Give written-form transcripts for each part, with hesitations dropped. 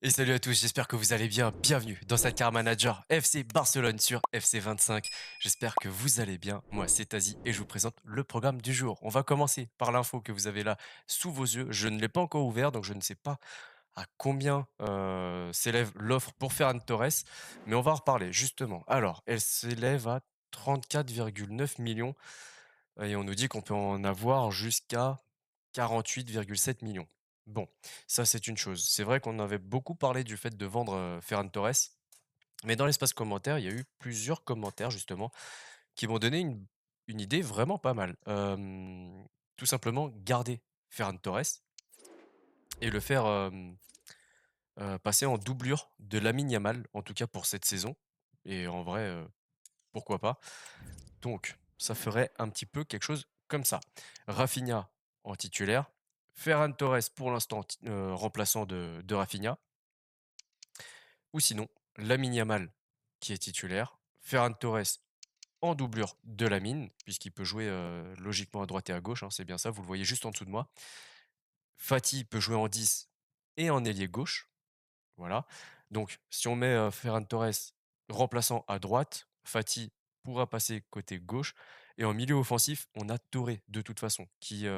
Et salut à tous, j'espère que vous allez bien. Bienvenue dans cette Car Manager FC Barcelone sur FC25. J'espère que vous allez bien. Moi, c'est Tazi et je vous présente le programme du jour. On va commencer par l'info que vous avez là sous vos yeux. Je ne l'ai pas encore ouvert, donc je ne sais pas à combien s'élève l'offre pour Ferran Torres, mais on va en reparler justement. Alors, elle s'élève à 34,9 millions et on nous dit qu'on peut en avoir jusqu'à 48,7 millions. Bon, ça c'est une chose. C'est vrai qu'on avait beaucoup parlé du fait de vendre Ferran Torres, mais dans l'espace commentaire, il y a eu plusieurs commentaires justement qui m'ont donné une idée vraiment pas mal. Tout simplement garder Ferran Torres et le faire passer en doublure de Lamine Yamal, en tout cas pour cette saison. Et en vrai, pourquoi pas. Donc, ça ferait un petit peu quelque chose comme ça. Rafinha en titulaire. Ferran Torres pour l'instant remplaçant de Rafinha. Ou sinon, Lamine Yamal qui est titulaire. Ferran Torres en doublure de Lamine, puisqu'il peut jouer logiquement à droite et à gauche. Hein, c'est bien ça, vous le voyez juste en dessous de moi. Fati peut jouer en 10 et en ailier gauche. Voilà. Donc, si on met Ferran Torres remplaçant à droite, Fati pourra passer côté gauche. Et en milieu offensif, on a Touré, de toute façon, qui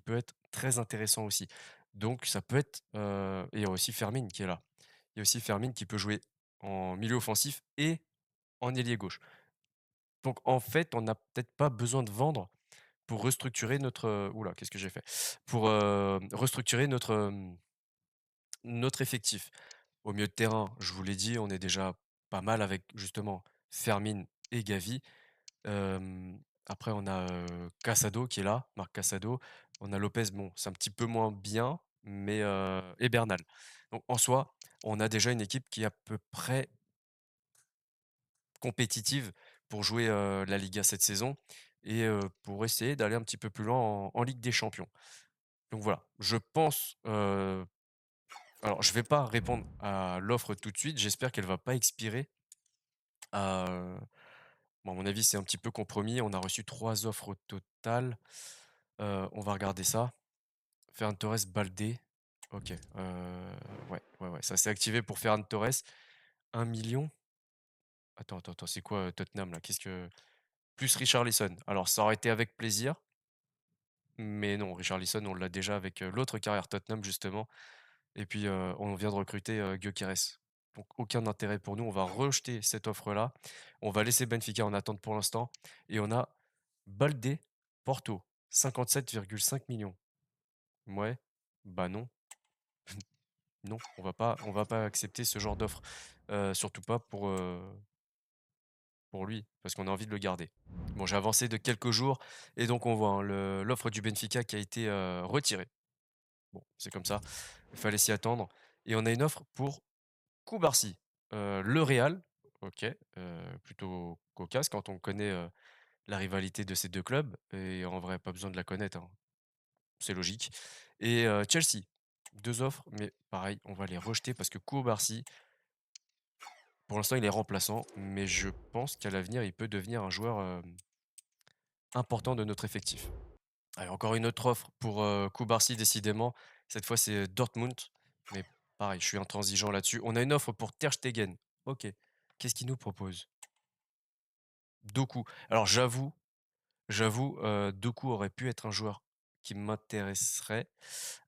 peut être très intéressant aussi. Donc, ça peut être. Et il y a aussi Fermin qui est là. Il y a aussi Fermin qui peut jouer en milieu offensif et en ailier gauche. Donc, en fait, on n'a peut-être pas besoin de vendre pour restructurer notre. Oula, qu'est-ce que j'ai fait? Pour restructurer notre effectif. Au milieu de terrain, je vous l'ai dit, on est déjà pas mal avec justement Fermin et Gavi. Après, on a Casado qui est là, Marc Casado. On a Lopez, bon, c'est un petit peu moins bien, mais et Bernal. Donc en soi, on a déjà une équipe qui est à peu près compétitive pour jouer la Liga cette saison et pour essayer d'aller un petit peu plus loin en Ligue des Champions. Donc voilà, je pense alors, je vais pas répondre à l'offre tout de suite. J'espère qu'elle va pas expirer. Bon, à mon avis, c'est un petit peu compromis. On a reçu 3 offres au total. On va regarder ça. Ferran Torres, Baldé. OK, ouais, ouais, ouais, ça s'est activé pour Ferran Torres. 1 million. Attends, attends, attends, c'est quoi, Tottenham là? Qu'est-ce que plus Richarlison. Alors ça aurait été avec plaisir, mais non, Richarlison, on l'a déjà avec, l'autre carrière Tottenham justement. Et puis, on vient de recruter, Gyökeres. Donc aucun intérêt pour nous. On va rejeter cette offre-là. On va laisser Benfica en attente pour l'instant et on a Baldé, Porto, 57,5 millions. Ouais, bah non, non, on va pas accepter ce genre d'offre. Surtout pas pour lui, parce qu'on a envie de le garder. Bon, j'ai avancé de quelques jours et donc on voit, hein, l'offre du Benfica qui a été, retirée. Bon, c'est comme ça, il fallait s'y attendre et on a une offre pour Cubarsí, le Real, OK, plutôt cocasse quand on connaît, la rivalité de ces 2 clubs et en vrai, pas besoin de la connaître, hein, c'est logique et Chelsea, 2 offres, mais pareil, on va les rejeter parce que Cubarsí, pour l'instant, il est remplaçant, mais je pense qu'à l'avenir, il peut devenir un joueur, important de notre effectif. Allez, encore une autre offre pour, Cubarsí décidément, cette fois c'est Dortmund, mais pareil, je suis intransigeant là-dessus. On a une offre pour Ter Stegen. OK, qu'est-ce qu'il nous propose? Doku. Alors j'avoue, Doku aurait pu être un joueur qui m'intéresserait,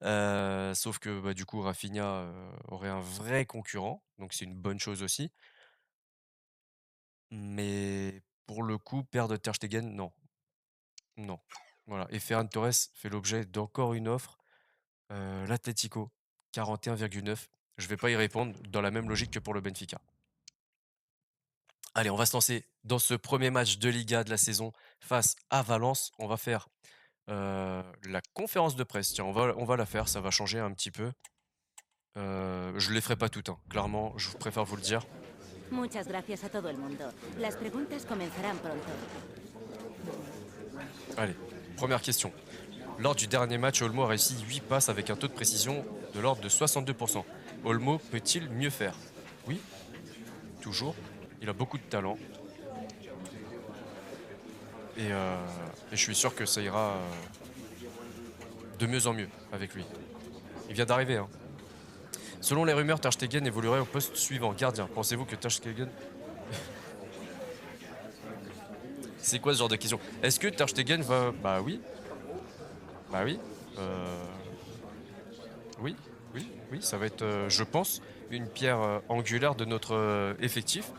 sauf que, bah, du coup Rafinha, aurait un vrai concurrent, donc c'est une bonne chose aussi. Mais pour le coup, perdre Ter Stegen, non, non. Voilà et Ferran Torres fait l'objet d'encore une offre, l'Atlético, 41,9. Je vais pas y répondre, dans la même logique que pour le Benfica. Allez, on va se lancer dans ce premier match de Liga de la saison face à Valence. On va faire la conférence de presse, tiens, on va la faire, ça va changer un petit peu. Je les ferai pas toutes, hein, clairement, je préfère vous le dire. Muchas gracias a todo el mundo. Las preguntas comenzarán pronto. Allez, première question. Lors du dernier match, Olmo a réussi 8 passes avec un taux de précision de l'ordre de 62%. Olmo peut-il mieux faire? Oui, toujours. Il a beaucoup de talent et je suis sûr que ça ira de mieux en mieux avec lui. Il vient d'arriver, hein. Selon les rumeurs, Ter Stegen évoluerait au poste suivant, gardien. Pensez-vous que Ter Stegen... C'est quoi ce genre de question? Est-ce que Ter Stegen va... Bah oui. Bah oui. Oui, oui, ça va être, je pense, une pierre angulaire de notre effectif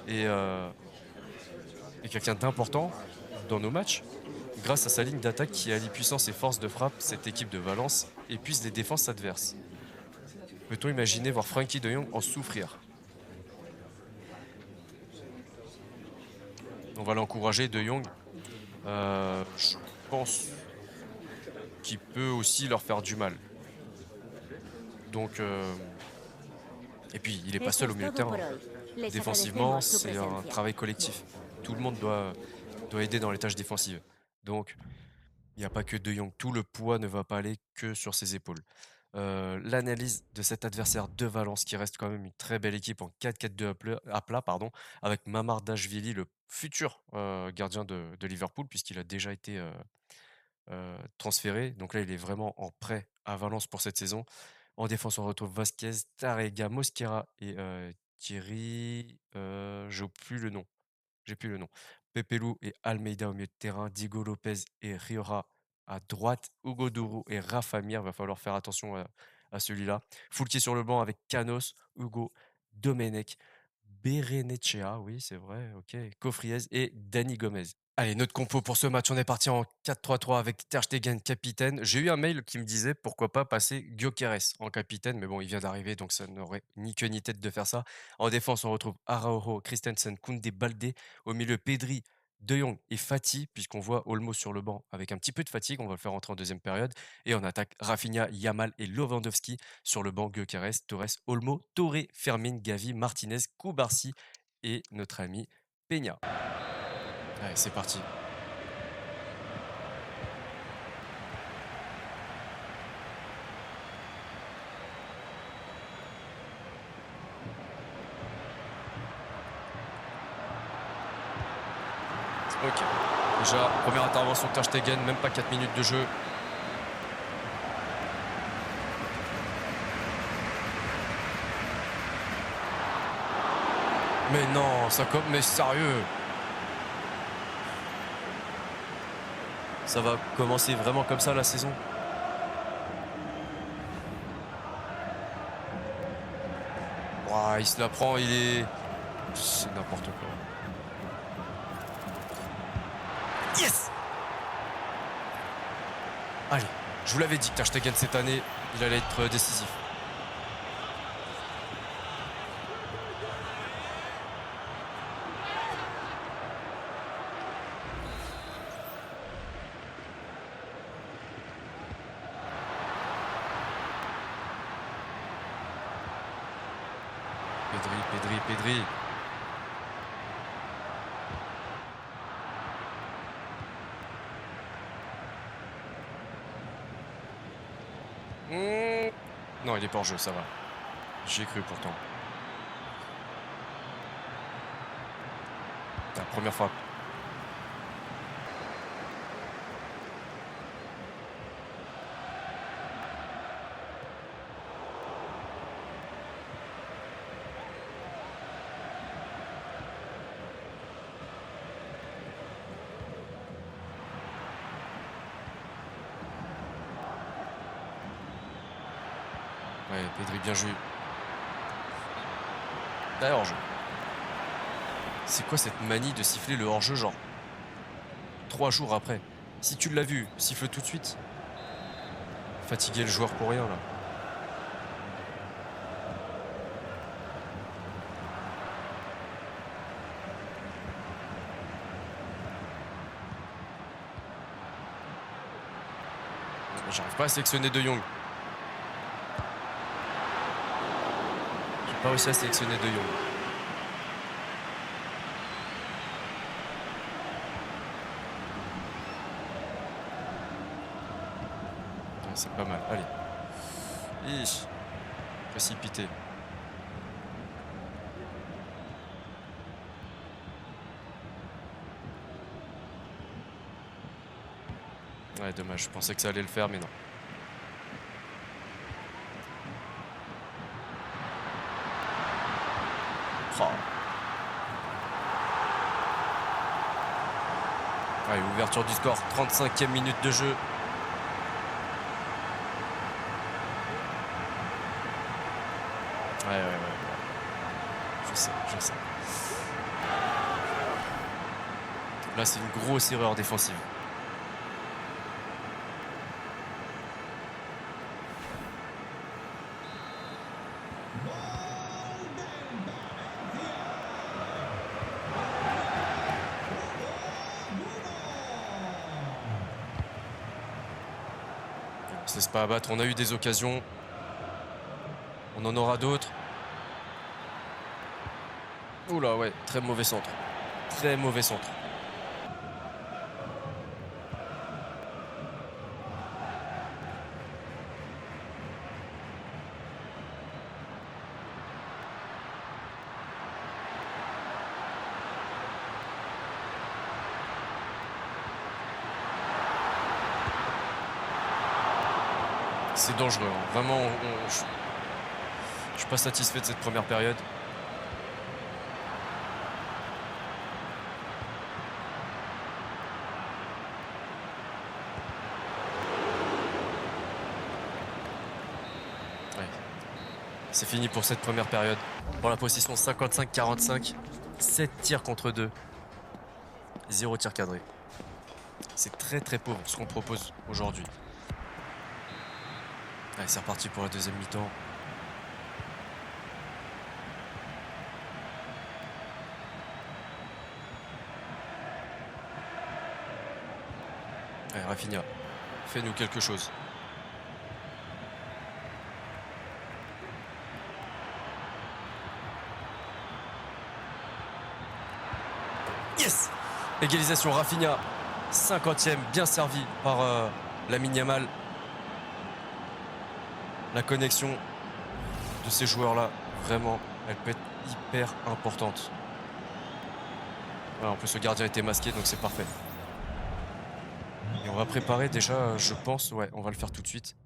et, et quelqu'un d'important dans nos matchs. Grâce à sa ligne d'attaque qui allie puissance et force de frappe, cette équipe de Valence épuise les défenses adverses. Peut-on imaginer voir Frankie de Jong en souffrir? On va l'encourager, de Jong. Je pense qu'il peut aussi leur faire du mal. Donc, et puis, il n'est pas Eso seul au es milieu de todo por terrain. hoy. Les Défensivement, agradecemos su c'est un presencia. travail collectif. Tout le monde doit aider dans les tâches défensives. Donc, il n'y a pas que De Jong. Tout le poids ne va pas aller que sur ses épaules. L'analyse de cet adversaire de Valence, qui reste quand même une très belle équipe en 4-4-2 à plat, pardon, avec Mamardashvili, le futur gardien de Liverpool, puisqu'il a déjà été transféré. Donc là, il est vraiment en prêt à Valence pour cette saison. En défense, on retrouve Vasquez, Tarega, Mosquera et Thierry. J'ai plus le nom. J'ai plus le nom. Pepelu et Almeida au milieu de terrain, Diego Lopez et Riora à droite, Hugo Duro et Rafa Mir. Va falloir faire attention à celui-là. Foulquier sur le banc avec Canos, Hugo, Domenech, Berenechea, oui c'est vrai, ok, Cofriez et Dani Gomez. Allez, notre compo pour ce match, on est parti en 4-3-3 avec Ter Stegen capitaine. J'ai eu un mail qui me disait pourquoi pas passer Gyökeres en capitaine, mais bon, il vient d'arriver, donc ça n'aurait ni queue ni tête de faire ça. En défense, on retrouve Araujo, Christensen, Koundé, Baldé. Au milieu, Pedri, De Jong et Fati, puisqu'on voit Olmo sur le banc avec un petit peu de fatigue, on va le faire entrer en deuxième période. Et on attaque Rafinha, Yamal et Lewandowski. Sur le banc, Gyökeres, Torres, Olmo, Touré, Fermin, Gavi, Martinez, Koubarsi et notre ami Peña. Allez, c'est parti. Ok. Déjà, première intervention de Ter Stegen, même pas 4 minutes de jeu. Mais non, ça comme... Mais sérieux. Ça va commencer vraiment comme ça la saison. Ouah, il se la prend, il est... C'est n'importe quoi. Yes! Allez, je vous l'avais dit que Ter Stegen cette année, il allait être décisif. Pedri. Non, il est pas en jeu, ça va. J'y ai cru pourtant. La première frappe. Ouais, Pedri bien joué. Là, hors-jeu. C'est quoi cette manie de siffler le hors-jeu, genre 3 jours après? Si tu l'as vu, siffle tout de suite. Fatiguer le joueur pour rien, là. J'arrive pas à sélectionner De Jong. J'ai pas réussi à sélectionner De Jong. Ouais, c'est pas mal. Allez. Ish. Précipité. Ouais, dommage. Je pensais que ça allait le faire, mais non. Oh. Allez, ouverture du score, 35e minute de jeu. Ouais. Je sais. Là, c'est une grosse erreur défensive. On ne se laisse pas abattre, on a eu des occasions. On en aura d'autres. Oula, ouais, très mauvais centre. Très mauvais centre. C'est dangereux, hein. Vraiment, je suis pas satisfait de cette première période. Ouais. C'est fini pour cette première période. Pour la position 55-45, 7 tirs contre 2. 0 tir cadré. C'est très pauvre ce qu'on propose aujourd'hui. Allez, c'est reparti pour la deuxième mi-temps. Allez, Rafinha, fais-nous quelque chose. Yes! Égalisation, Rafinha, 50e, bien servi par Lamine Yamal. La connexion de ces joueurs-là, vraiment, elle peut être hyper importante. Voilà, en plus, le gardien était masqué, donc c'est parfait. Et on va préparer déjà, je pense, ouais, on va le faire tout de suite,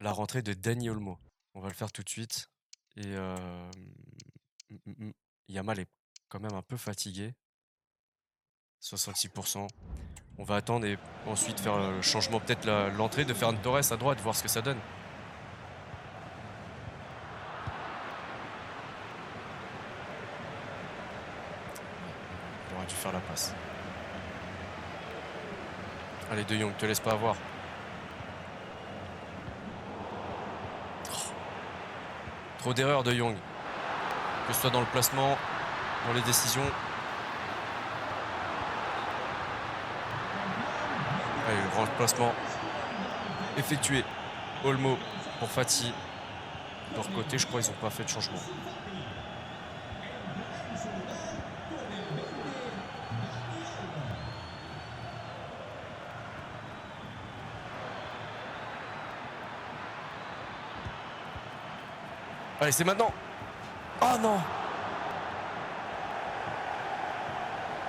la rentrée de Dani Olmo. On va le faire tout de suite. Et Yamal est quand même un peu fatigué. 66%. On va attendre et ensuite faire le changement, peut-être l'entrée de Ferran Torres à droite, voir ce que ça donne. Il aurait dû faire la passe. Allez, De Jong, te laisse pas avoir. Oh. Trop d'erreurs, De Jong. Que ce soit dans le placement, dans les décisions. Allez, le grand placement effectué. Olmo pour Fati. De leur côté, je crois qu'ils n'ont pas fait de changement. Allez, c'est maintenant. Oh non!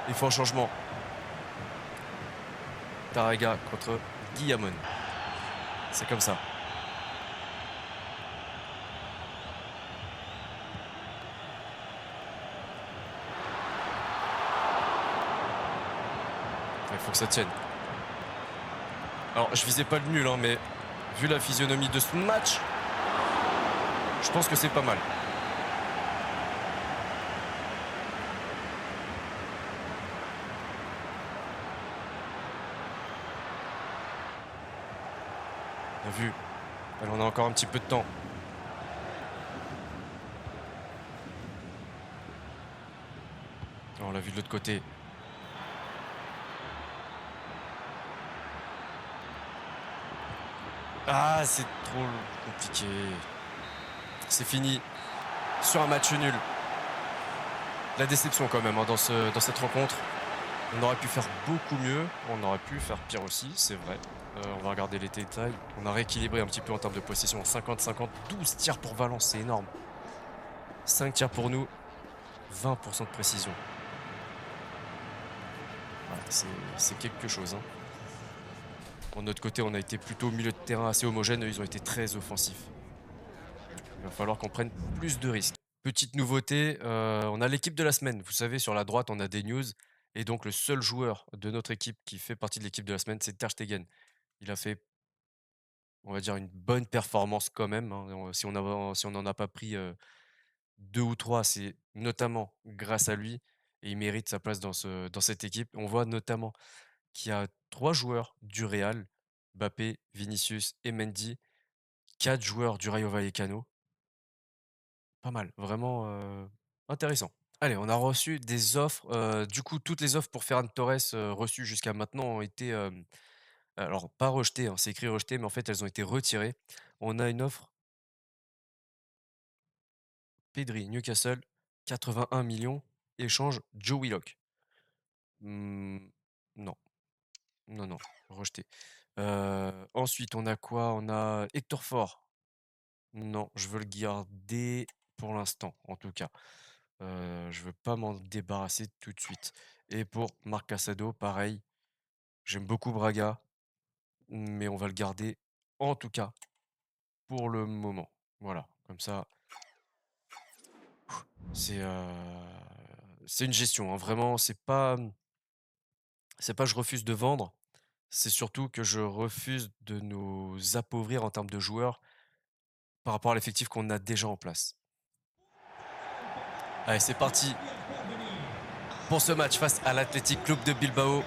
Il faut un changement. Tarega contre Guillamon. C'est comme ça. Il faut que ça tienne. Alors, je visais pas le nul, hein, mais vu la physionomie de ce match, je pense que c'est pas mal. On a vu. Allez, on a encore un petit peu de temps. On l'a vu de l'autre côté. Ah, c'est trop compliqué. C'est fini sur un match nul. La déception quand même, hein, dans cette rencontre. On aurait pu faire beaucoup mieux. On aurait pu faire pire aussi, c'est vrai. On va regarder les détails. On a rééquilibré un petit peu en termes de possession. 50-50, 12 tirs pour Valence, c'est énorme. 5 tirs pour nous, 20% de précision. Ouais, c'est quelque chose, hein. De notre côté, on a été plutôt au milieu de terrain assez homogène. Eux, ils ont été très offensifs. Il va falloir qu'on prenne plus de risques. Petite nouveauté, on a l'équipe de la semaine. Vous savez, sur la droite, on a des news et donc le seul joueur de notre équipe qui fait partie de l'équipe de la semaine, c'est Ter Stegen. Il a fait, on va dire, une bonne performance quand même, hein. Si on n'en a pas pris, 2 ou 3, c'est notamment grâce à lui et il mérite sa place dans cette équipe. On voit notamment qu'il y a 3 joueurs du Real, Mbappé, Vinicius et Mendy, 4 joueurs du Rayo Vallecano. Pas mal, vraiment, intéressant. Allez, on a reçu des offres, du coup, toutes les offres pour Ferran Torres, reçues jusqu'à maintenant ont été, alors pas rejetées, hein, c'est écrit rejetées, mais en fait, elles ont été retirées. On a une offre Pedri, Newcastle, 81 millions échange Joe Willock. Mmh, non, non, non, rejeté. Ensuite, on a quoi? On a Hector Ford. Non, je veux le garder pour l'instant, en tout cas. Je veux pas m'en débarrasser tout de suite. Et pour Marc Casado, pareil, j'aime beaucoup Braga, mais on va le garder, en tout cas, pour le moment. Voilà, comme ça, c'est, c'est une gestion, hein, vraiment, c'est pas je refuse de vendre, c'est surtout que je refuse de nous appauvrir en termes de joueurs par rapport à l'effectif qu'on a déjà en place. Allez, c'est parti pour ce match face à l'Athletic Club de Bilbao.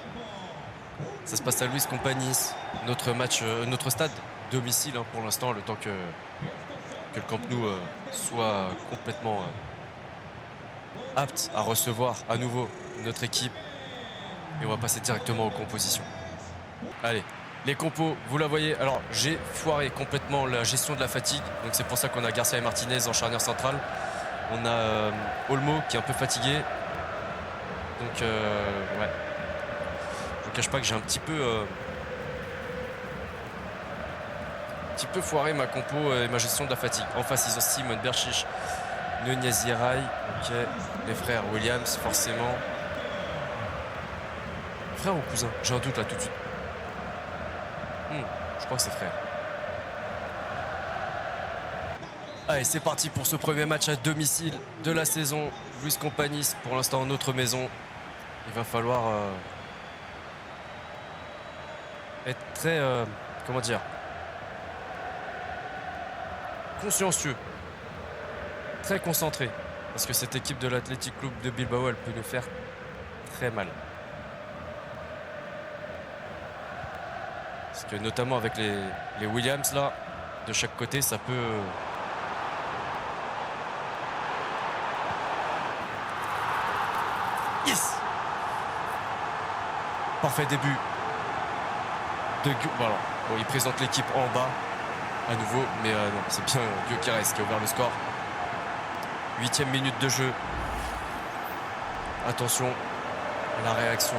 Ça se passe à Luis Companys, notre match, notre stade domicile, hein, pour l'instant, le temps que le Camp Nou soit complètement apte à recevoir à nouveau notre équipe. Et on va passer directement aux compositions. Allez, les compos, vous la voyez. Alors, j'ai foiré complètement la gestion de la fatigue. Donc, c'est pour ça qu'on a Garcia et Martinez en charnière centrale. On a Olmo qui est un peu fatigué. Donc, ouais. Je ne cache pas que j'ai un petit peu foiré ma compo et ma gestion de la fatigue. En face, ils ont Simon Berchiche, Nunez Yeray, ok. Les frères Williams, forcément. Frère ou cousin? J'ai un doute là tout de suite. Je crois que c'est frère. Allez, c'est parti pour ce premier match à domicile de la saison. Luis Companys, pour l'instant, notre maison. Il va falloir être très, comment dire, consciencieux, très concentré. Parce que cette équipe de l'Athletic Club de Bilbao, elle peut nous faire très mal. Parce que notamment avec les Williams là, de chaque côté, ça peut... Yes! Parfait début. Voilà. Bon, il présente l'équipe en bas à nouveau, mais non, c'est bien Gyökeres qui a ouvert le score. 8e minute de jeu. Attention à la réaction,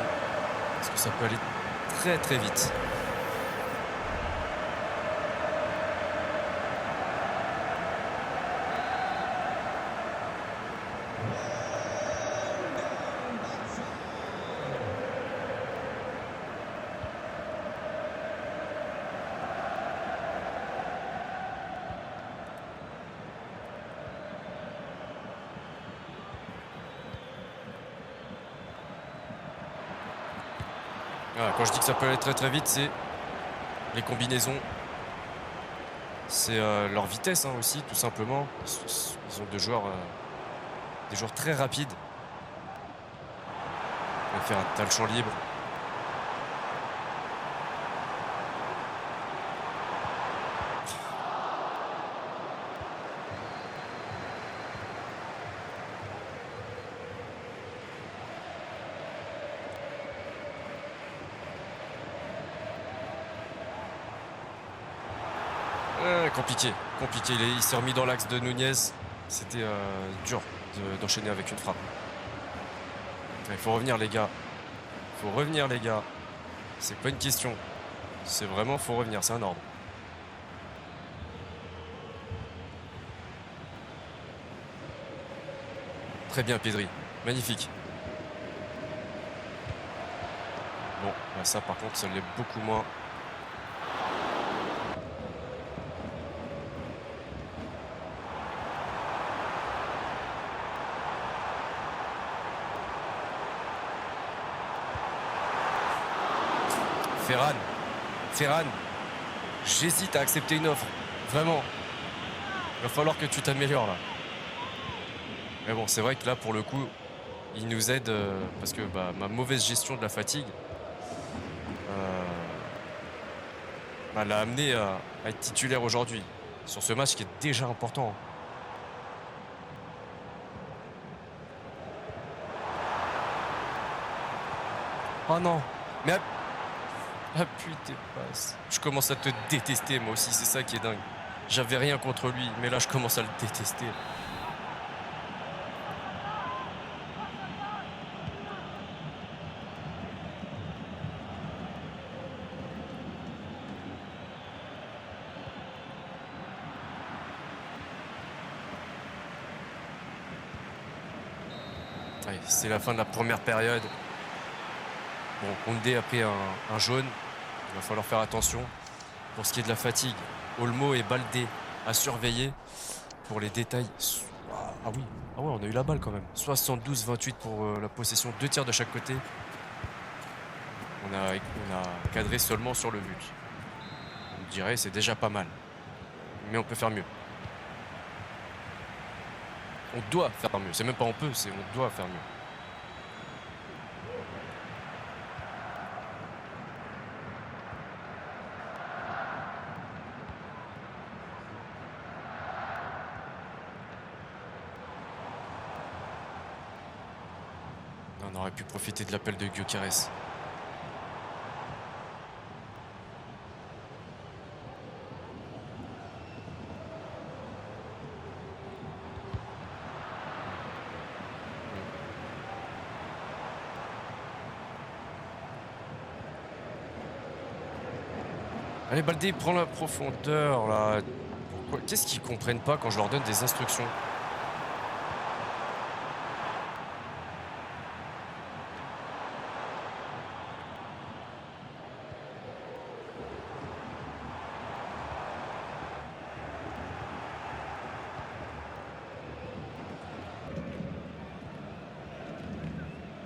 parce que ça peut aller très très vite. Voilà, quand je dis que ça peut aller très très vite, c'est les combinaisons, c'est leur vitesse, hein, aussi, tout simplement. Ils ont des joueurs très rapides. On va faire un tas de champ libre. Compliqué, compliqué. Il s'est remis dans l'axe de Nunez. C'était dur d'enchaîner avec une frappe. Il faut revenir, les gars. Il faut revenir, les gars. C'est pas une question. C'est vraiment, faut revenir. C'est un ordre. Très bien, Pedri. Magnifique. Bon, bah ça, par contre, ça l'est beaucoup moins. Ferran. Ferran. J'hésite à accepter une offre. Vraiment. Il va falloir que tu t'améliores là. Mais bon, c'est vrai que là, pour le coup, il nous aide parce que bah, ma mauvaise gestion de la fatigue l'a amené à être titulaire aujourd'hui. Sur ce match qui est déjà important. Oh non. Mais appuie tes passes. Je commence à te détester moi aussi, c'est ça qui est dingue. J'avais rien contre lui, mais là je commence à le détester. Allez, c'est la fin de la première période. Bon, Koundé a pris un jaune. Il va falloir faire attention. Pour ce qui est de la fatigue, Olmo et Baldé à surveiller. Pour les détails, ah oui, ah ouais, on a eu la balle quand même. 72-28 pour la possession, 2 tirs de chaque côté. On a cadré seulement sur le but. On dirait c'est déjà pas mal. Mais on peut faire mieux. On doit faire mieux. C'est même pas on peut, c'est on doit faire mieux. On aurait pu profiter de l'appel de Gyökeres. Allez, Baldé, prends la profondeur là. Pourquoi? Qu'est-ce qu'ils comprennent pas quand je leur donne des instructions?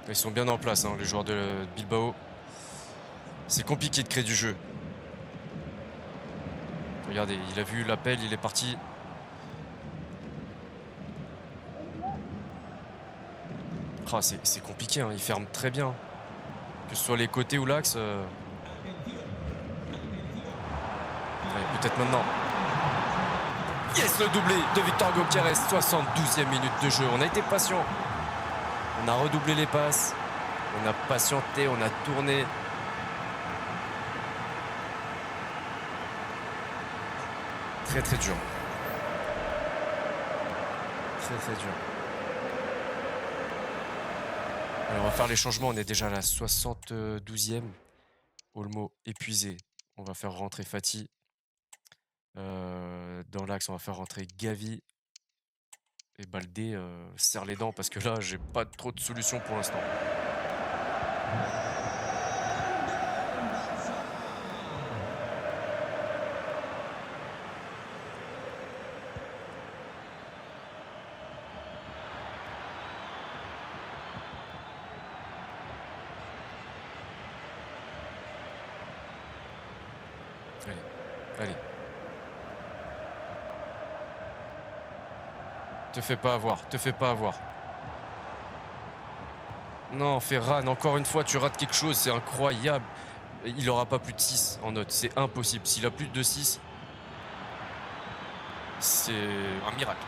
Ils sont bien en place, hein, les joueurs de Bilbao. C'est compliqué de créer du jeu. Regardez, il a vu l'appel, il est parti. Ah, c'est compliqué, hein, il ferme très bien. Que ce soit les côtés ou l'axe. Ouais, peut-être maintenant. Yes, le doublé de Victor Gyökeres, 72e minute de jeu. On a été patient. On a redoublé les passes. On a patienté, on a tourné. Très très dur. Très très dur. Alors on va faire les changements, on est déjà à la 72e. Olmo épuisé. On va faire rentrer Fati. Dans l'axe, on va faire rentrer Gavi. Et Baldé serre les dents parce que là, j'ai pas trop de solutions pour l'instant. Allez, allez. Te fais pas avoir, te fais pas avoir. Non, Ferran, encore une fois, tu rates quelque chose, c'est incroyable. Il aura pas plus de 6 en note, c'est impossible. S'il a plus de 6, c'est un miracle.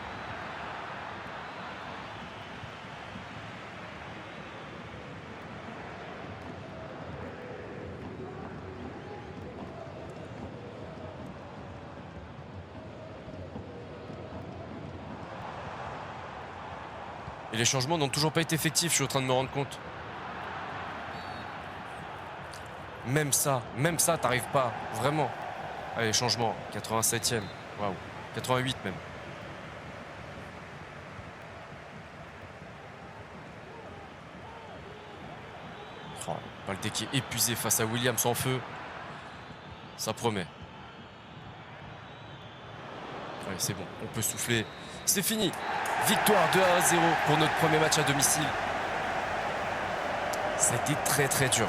Et les changements n'ont toujours pas été effectifs, je suis en train de me rendre compte. Même ça, t'arrives pas, vraiment. Allez, changement, 87e, waouh, 88 même. Oh, Baldé qui est épuisé face à Williams en feu. Ça promet. Allez, c'est bon, on peut souffler. C'est fini. Victoire 2-0 pour notre premier match à domicile. Ça a été très très dur.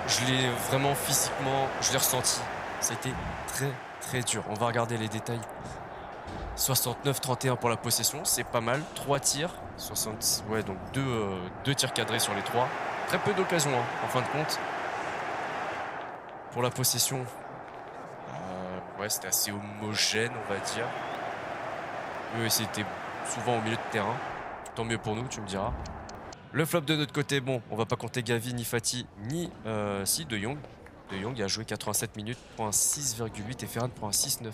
Je l'ai vraiment physiquement, je l'ai ressenti. Ça a été très, très dur. On va regarder les détails. 69-31 pour la possession, c'est pas mal. 3 tirs, 60, ouais, donc 2 tirs cadrés sur les 3. Très peu d'occasions, hein, en fin de compte. Pour la possession, ouais, c'était assez homogène, on va dire. Eux, c'était souvent au milieu de terrain. Tant mieux pour nous, tu me diras. Le flop de notre côté, bon, on va pas compter Gavi, ni Fati, ni si, De Jong. De Jong a joué 87 minutes pour un 6,8 et Ferran pour un 6,9.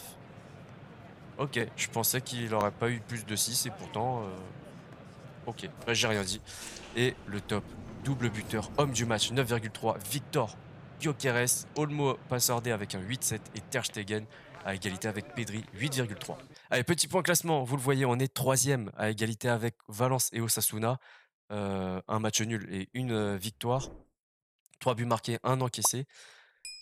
Ok, je pensais qu'il aurait pas eu plus de 6 et pourtant, ok, bah, j'ai rien dit. Et le top, double buteur, homme du match, 9,3, Victor Gyökeres, Olmo Passardé avec un 8,7 et Ter Stegen à égalité avec Pedri, 8,3. Allez, petit point classement, vous le voyez, on est troisième à égalité avec Valence et Osasuna. Un match nul et une victoire. 3 buts marqués, un encaissé.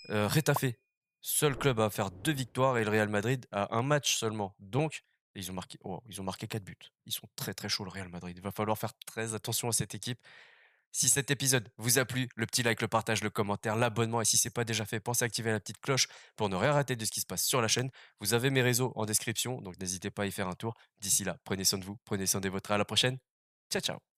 Retafe, seul club à faire 2 victoires et le Real Madrid a un match seulement. Donc, ils ont marqué 4 buts. Ils sont très, très chauds le Real Madrid. Il va falloir faire très attention à cette équipe. Si cet épisode vous a plu, le petit like, le partage, le commentaire, l'abonnement et si c'est pas déjà fait, pensez à activer la petite cloche pour ne rien rater de ce qui se passe sur la chaîne. Vous avez mes réseaux en description, donc n'hésitez pas à y faire un tour. D'ici là, prenez soin de vous, prenez soin des vôtres. À la prochaine. Ciao, ciao.